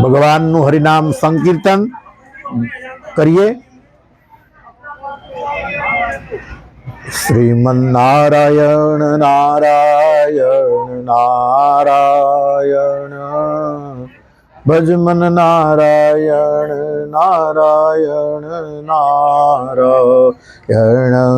ભગવાનનું હરિનામ સંકીર્તન કરીએ। શ્રીમન્નારાયણ નારાયણ નારાયણ ભજમન નારાયણ નારાયણ નારાયણ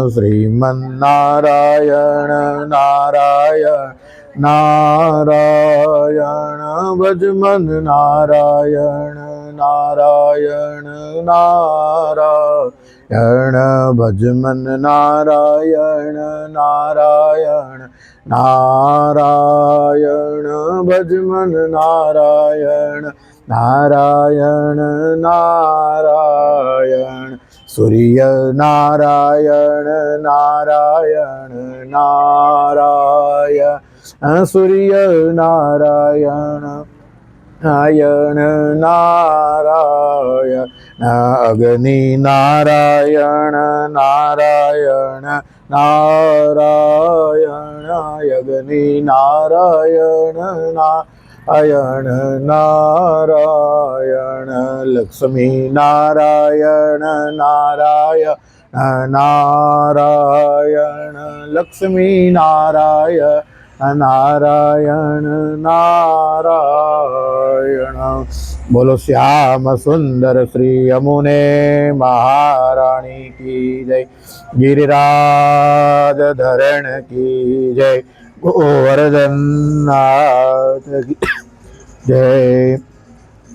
શ્રીમન્નારાયણ નારાયણ નારાયણ ભજમન નારાયણ નારાયણ નારાયણ ભજમન નારાયણ નારાયણ નારાયણ ભજમન નારાયણ નારાયણ નારાયણ સૂર્ય નારાયણ નારાયણ નારાયણ સૂર્ય નારાયણ નારાયણ નારાયણ અગ્નિ નારાયણ નારાયણ નારાયણ અગ્નિ નારાયણ નારાયણ નારાયણ લક્ષ્મી નારાયણ નારાયણ નારાયણ લક્ષ્મી નારાયણ નારાયણ નારાયણ। બોલો શ્યામ સુંદર શ્રી યમુને મહારાણી की जय, गिरिराज धरण की जय, गोवर्धन नाथ की जय,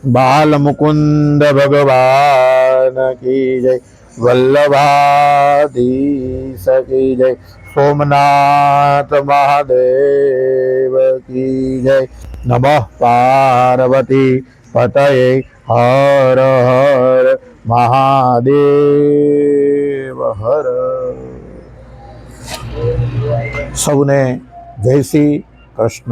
बाल मुकुंद भगवान की जय, वल्लभाधीश की जय, सोमनाथ महादेव की जय। नमः पार्वती पतये हर हर महादेव हर। सौने जय श्री कृष्ण।